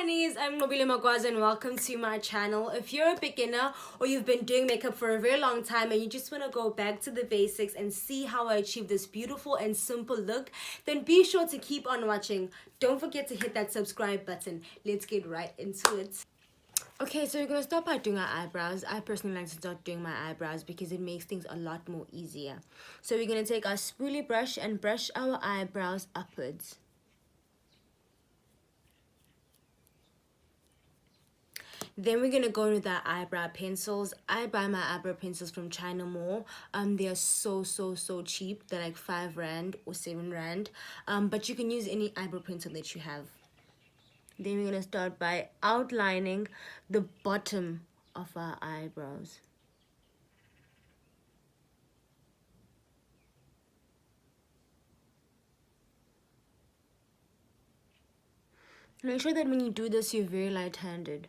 honeys, I'm Nobile Magwaza and welcome to my channel. If you're a beginner or you've been doing makeup for a very long time and you just want to go back to the basics and see how I achieve this beautiful and simple look, then be sure to keep on watching. Don't forget to hit that subscribe button. Let's get right into it. Okay, so we're going to start by doing our eyebrows. I personally like to start doing my eyebrows because it makes things a lot more easier. So we're going to take our spoolie brush and brush our eyebrows upwards. Then we're gonna go with our eyebrow pencils. I buy my eyebrow pencils from China Mall. They are so cheap. They're like 5 rand or 7 rand. But you can use any eyebrow pencil that you have. Then we're gonna start by outlining the bottom of our eyebrows. Make sure that when you do this, you're very light-handed.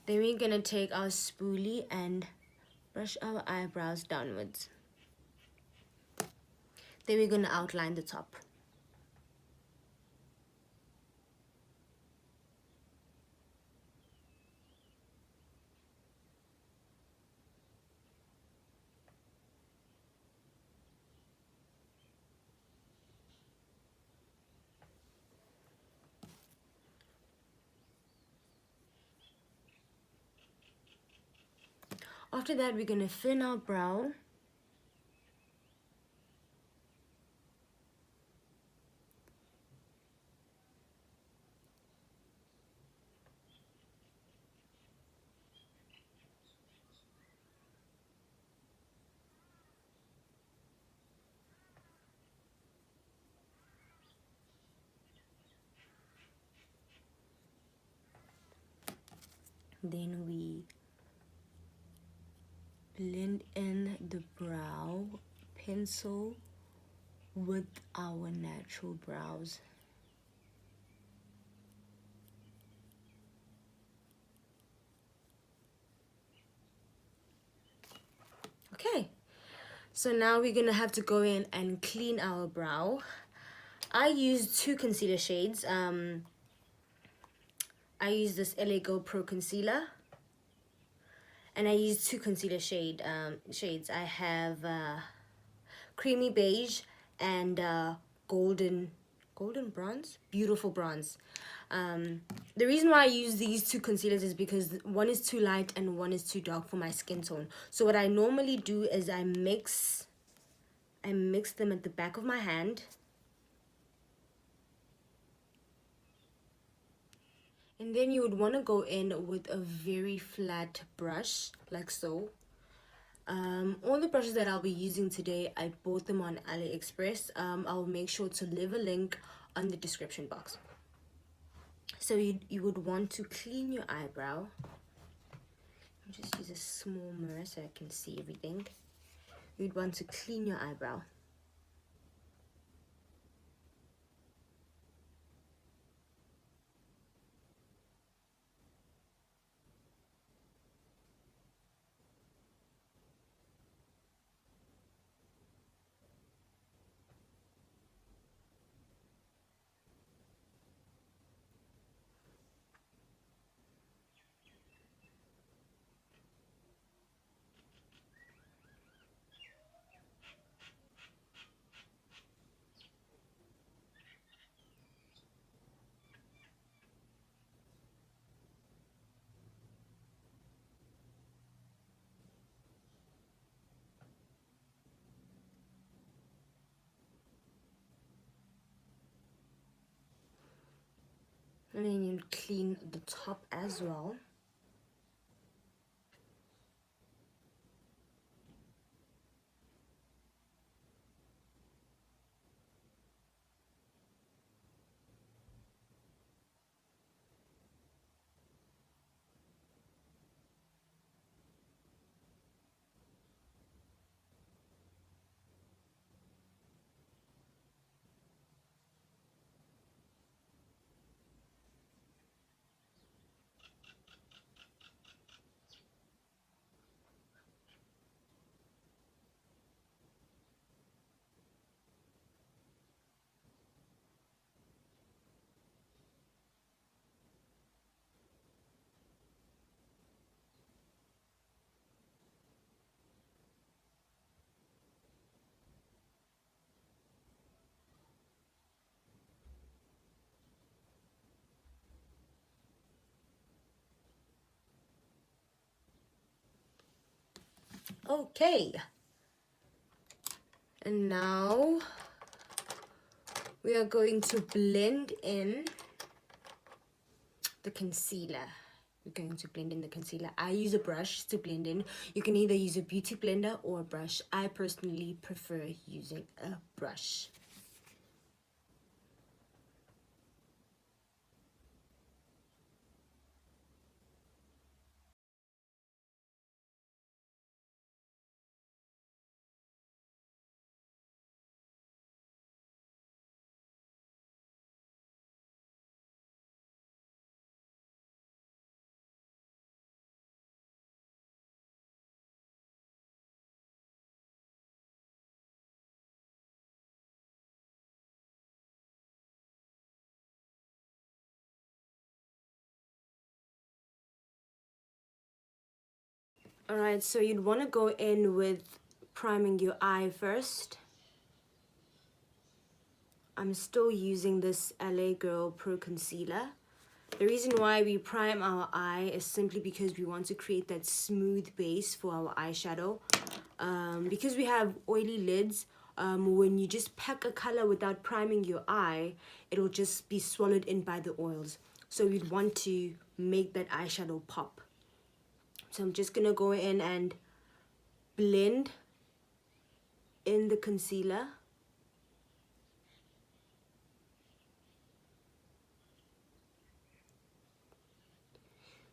Then we're gonna take our spoolie and brush our eyebrows downwards. Then we're gonna outline the top. After that, we're gonna thin our brow. Then we blend in the brow pencil with our natural brows. Okay, so now we're gonna have to go in and clean our brow. I use 2 concealer shades. I use this LA Go Pro concealer, and I use 2 concealer shades. I have creamy beige and golden bronze, beautiful bronze. The reason why I use these 2 concealers is because one is too light and one is too dark for my skin tone. So what I normally do is I mix them at the back of my hand. And then you would want to go in with a very flat brush, like so. All the brushes that I'll be using today, I bought them on AliExpress. I'll make sure to leave a link on the description box. So you would want to clean your eyebrow. I'll just use a small mirror so I can see everything. You'd want to clean your eyebrow. And then you clean the top as well. Okay, and now we are going to blend in the concealer. We're going to blend in the concealer. I use a brush to blend in. You can either use a beauty blender or a brush. I personally prefer using a brush. Alright, so you'd want to go in with priming your eye first. I'm still using this LA Girl Pro Concealer. The reason why we prime our eye is simply because we want to create that smooth base for our eyeshadow. Because we have oily lids, when you just pack a color without priming your eye, it'll just be swallowed in by the oils. So you'd want to make that eyeshadow pop. So I'm just going to go in and blend in the concealer.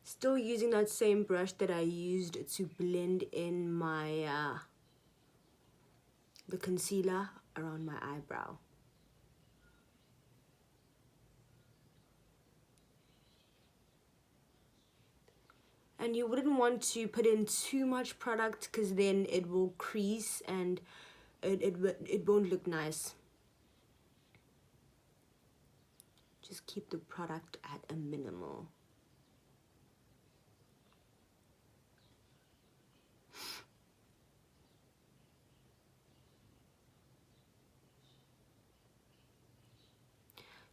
Still using that same brush that I used to blend in my the concealer around my eyebrow. And you wouldn't want to put in too much product because then it will crease and it won't look nice. Just keep the product at a minimal.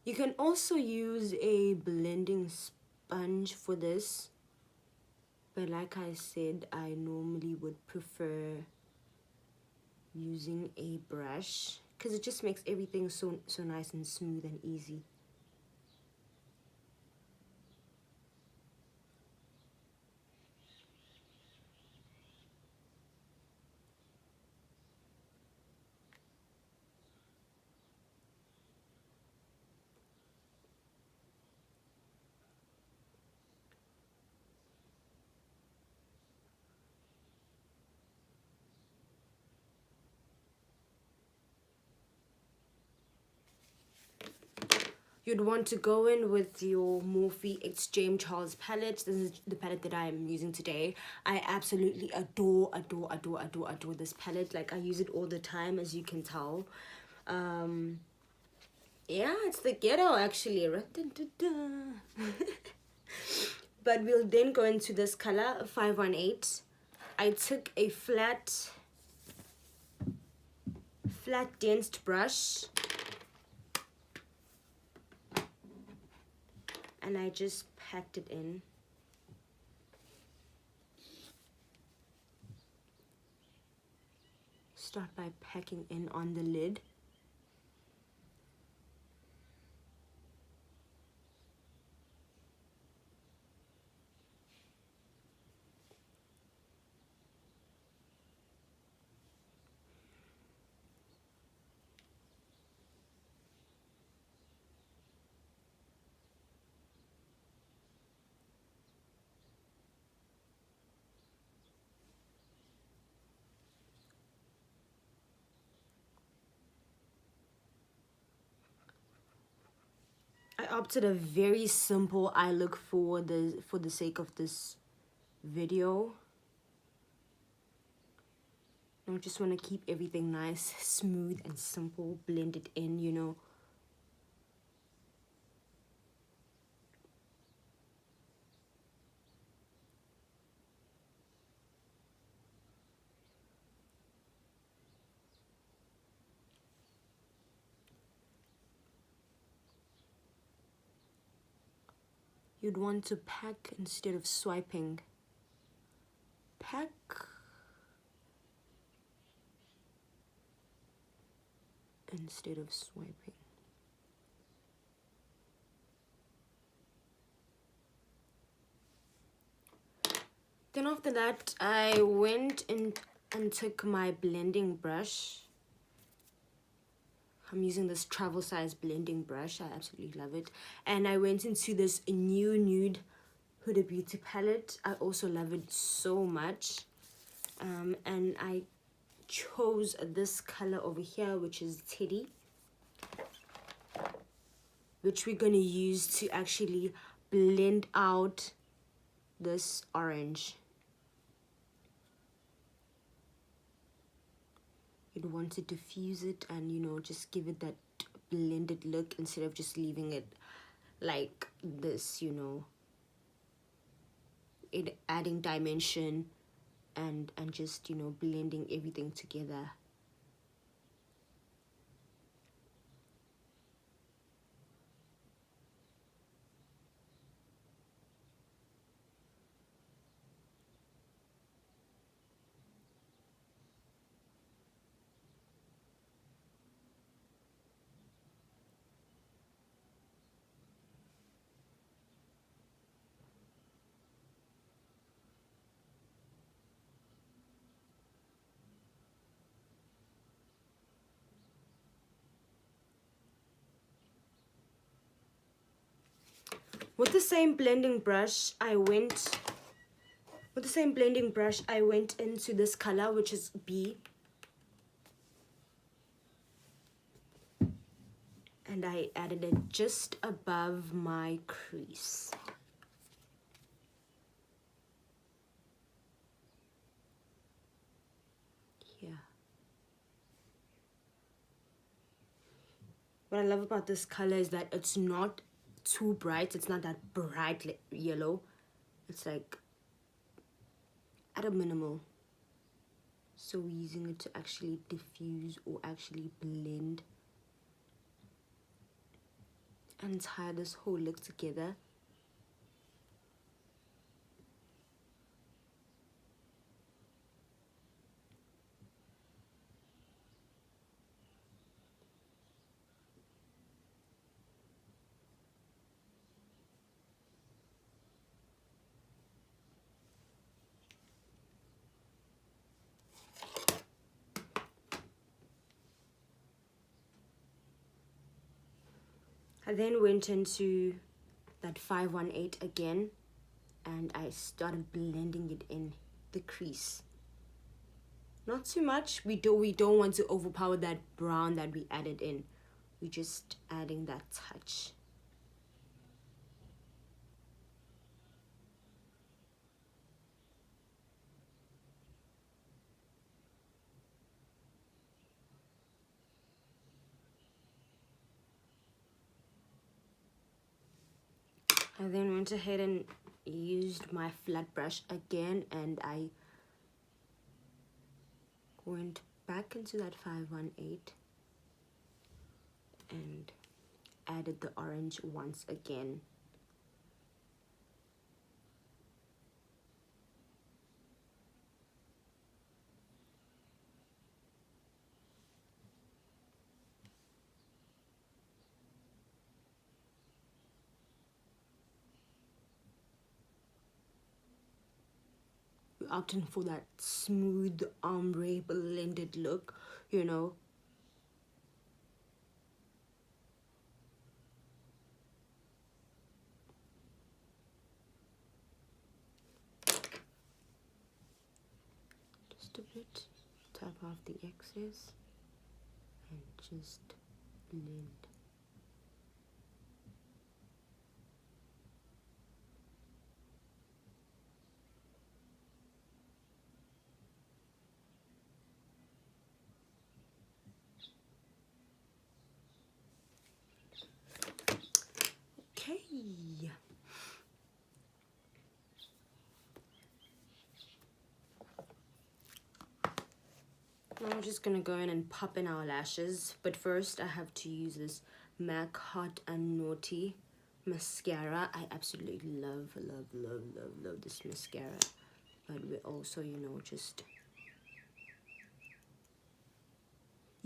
You can also use a blending sponge for this, but like I said, I normally would prefer using a brush because it just makes everything so nice and smooth and easy. You'd want to go in with your Morphe X James Charles palette. This is the palette that I am using today. I absolutely adore this palette. Like, I use it all the time, as you can tell. Yeah, it's the ghetto actually. But we'll then go into this color, 518. I took a flat densed brush and I just packed it in. Start by packing in on the lid. I opted a very simple eye look for the sake of this video. I just want to keep everything nice, smooth and simple, blend it in, you know. You'd want to pack instead of swiping. Pack instead of swiping. Then after that, I went in and took my blending brush. I'm using this travel size blending brush. I absolutely love it. And I went into this new Nude Huda Beauty palette. I also love it so much. And I chose this color over here, which is Teddy, which we're going to use to actually blend out this orange. You'd want to diffuse it and, you know, just give it that blended look instead of just leaving it like this, you know, it adding dimension and just, you know, blending everything together. With the same blending brush, I went into this color, which is B. And I added it just above my crease. Here. What I love about this color is that it's not too bright. It's not that bright yellow. It's like at a minimal. So we're using it to actually diffuse or actually blend and tie this whole look together. I then went into that 518 again and I started blending it in the crease. Not too much. We don't want to overpower that brown that we added in. We're just adding that touch. I then went ahead and used my flat brush again and I went back into that 518 and added the orange once again. We're opting for that smooth ombre blended look, you know. Just a bit, tap off the excess and just blend. Okay. Now I'm just gonna go in and pop in our lashes, but first I have to use this MAC Haute and Naughty mascara. I absolutely love this mascara, but we also, you know, just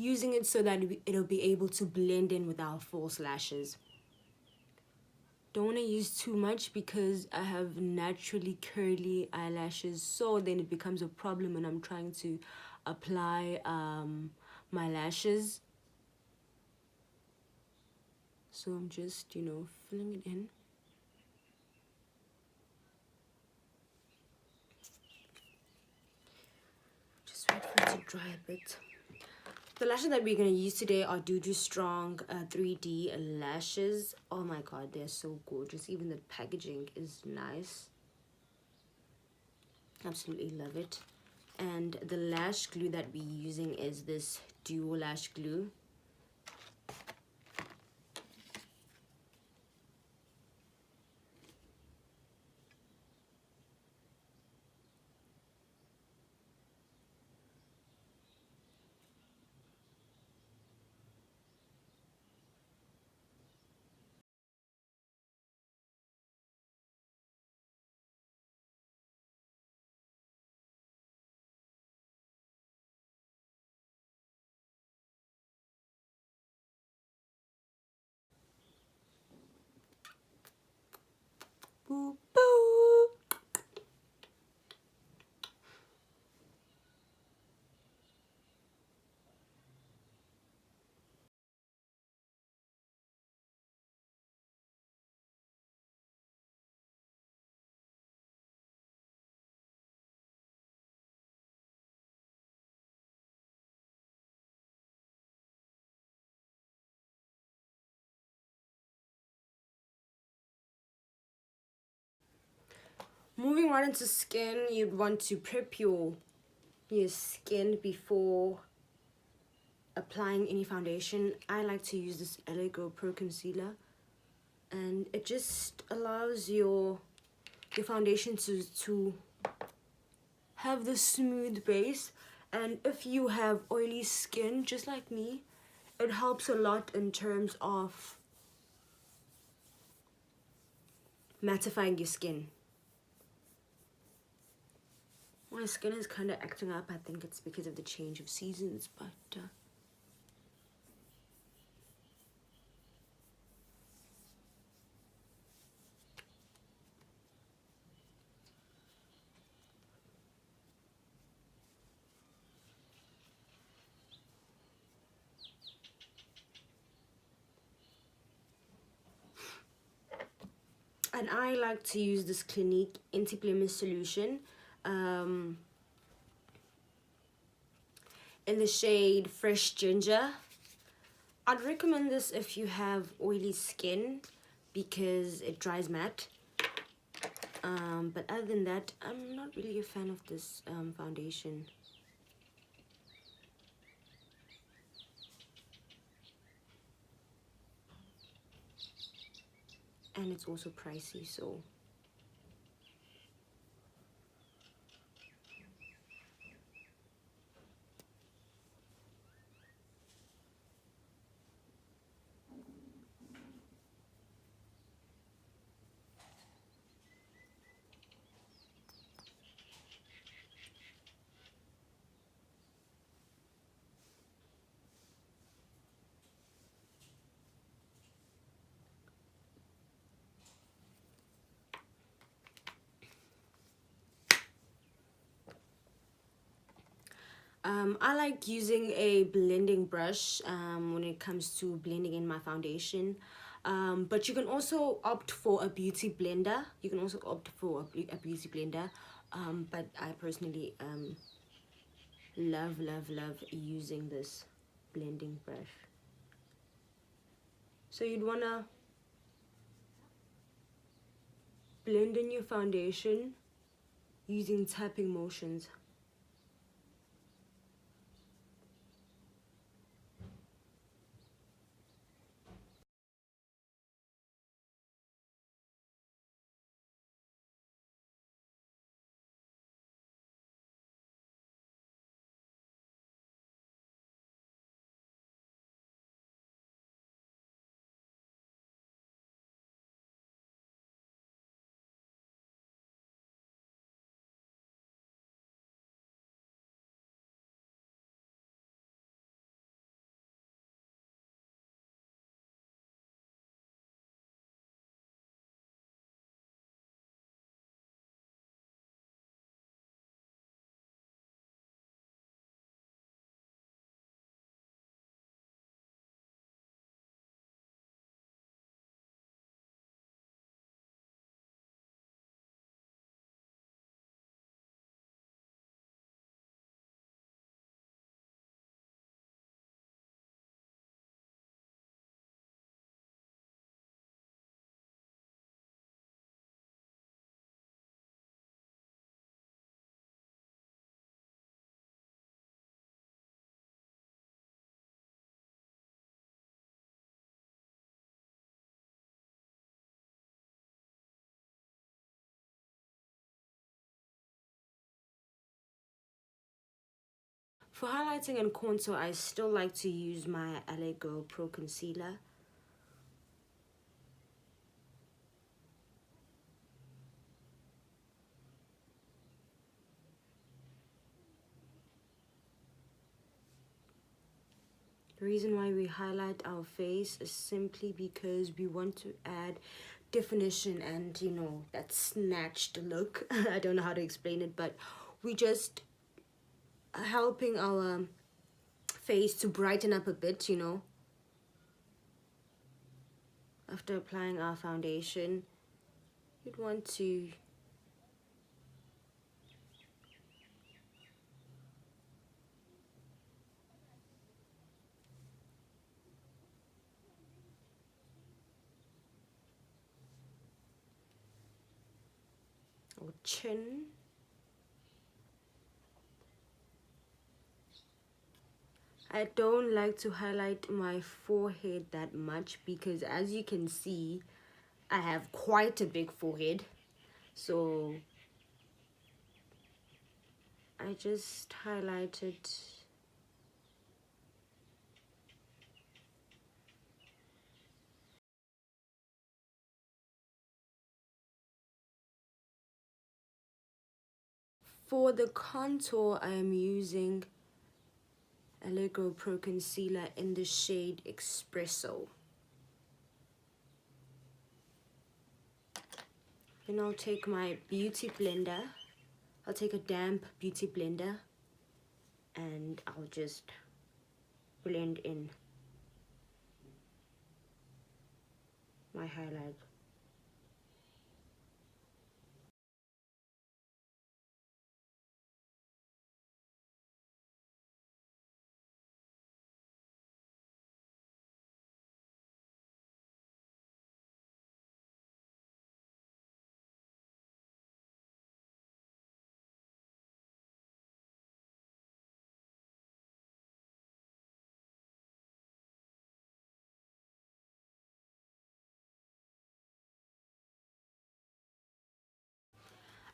using it so that it'll be able to blend in with our false lashes. Don't want to use too much because I have naturally curly eyelashes, so then it becomes a problem when I'm trying to apply my lashes. So I'm just, you know, filling it in. Just wait for it to dry a bit. The lashes that we're going to use today are Dudustrong 3D lashes. Oh my god, they're so gorgeous. Even the packaging is nice. Absolutely love it. And the lash glue that we're using is this dual lash glue. Boo, boo. Moving right into skin, you'd want to prep your skin before applying any foundation. I like to use this Eyebrow Pro Concealer, and it just allows your foundation to have the smooth base. And if you have oily skin just like me, it helps a lot in terms of mattifying your skin. My skin is kind of acting up. I think it's because of the change of seasons, but and I like to use this Clinique anti-blemish solution in the shade Fresh Ginger. I'd recommend this if you have oily skin because it dries matte. But other than that, I'm not really a fan of this foundation. And it's also pricey, so I like using a blending brush when it comes to blending in my foundation. But you can also opt for a beauty blender. A beauty blender. But I personally love using this blending brush. So you'd wanna blend in your foundation using tapping motions. For highlighting and contour, I still like to use my Eyebrow Pro Concealer. The reason why we highlight our face is simply because we want to add definition and, you know, that snatched look. I don't know how to explain it, but we just helping our face to brighten up a bit, you know. After applying our foundation, you'd want to our chin. I don't like to highlight my forehead that much because, as you can see, I have quite a big forehead. So I just highlighted for the contour. I am using Eyebrow Pro Concealer in the shade Expresso. Then I'll take my beauty blender. I'll take a damp beauty blender and I'll just blend in my highlight.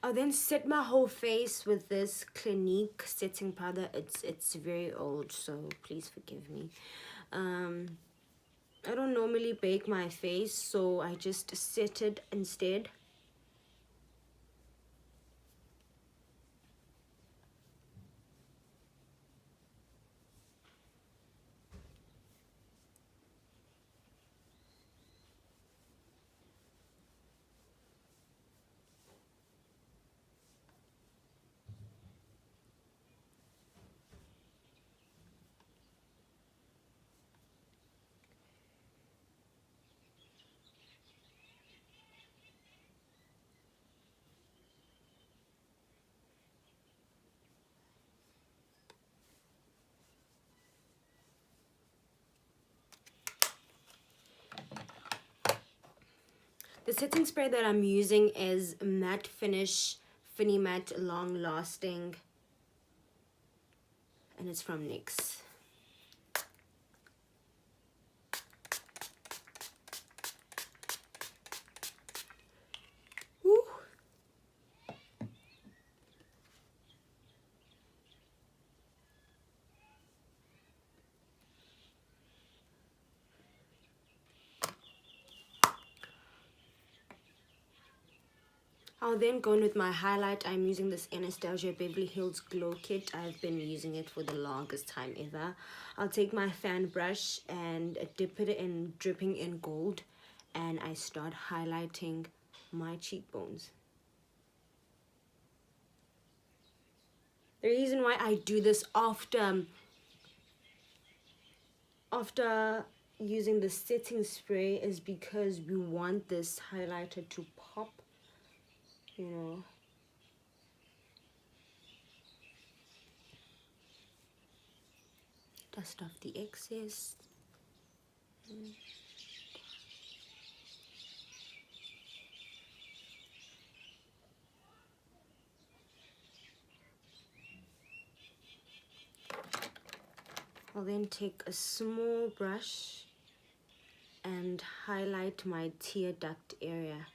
I'll then set my whole face with this Clinique setting powder. It's very old, so please forgive me. I don't normally bake my face, so I just set it instead. The setting spray that I'm using is Matte Finish Fini Matte Long Lasting, and it's from NYX. Woo. I'll then go in with my highlight. I'm using this Anastasia Beverly Hills Glow Kit. I've been using it for the longest time ever. I'll take my fan brush and dip it in, dripping in gold, and I start highlighting my cheekbones. The reason why I do this after using the setting spray is because we want this highlighter to pop, you know. Dust off the excess. I'll then take a small brush and highlight my tear duct area.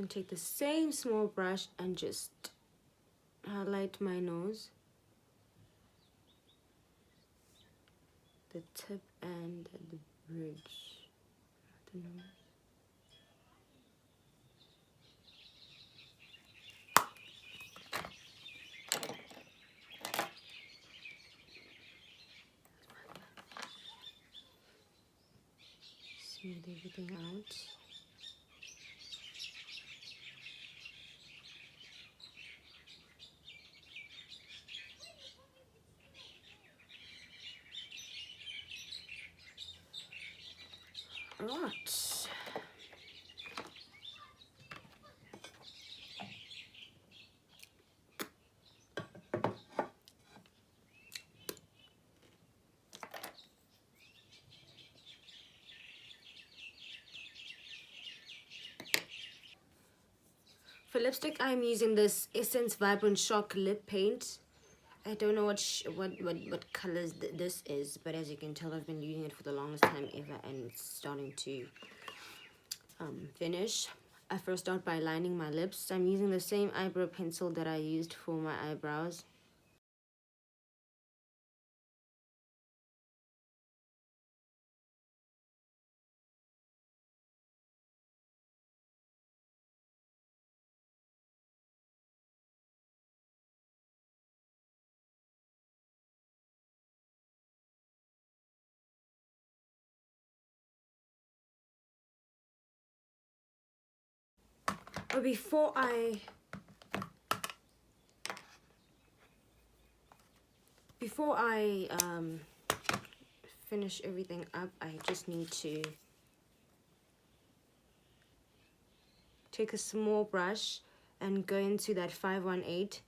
And take the same small brush and just highlight my nose, the tip and the bridge of the nose. Smooth everything out. Right. For lipstick, I'm using this Essence Vibrant Shock Lip Paint. I don't know what colors this is, but as you can tell, I've been using it for the longest time ever, and it's starting to finish. I first start by lining my lips. I'm using the same eyebrow pencil that I used for my eyebrows. But before I finish everything up, I just need to take a small brush and go into that 518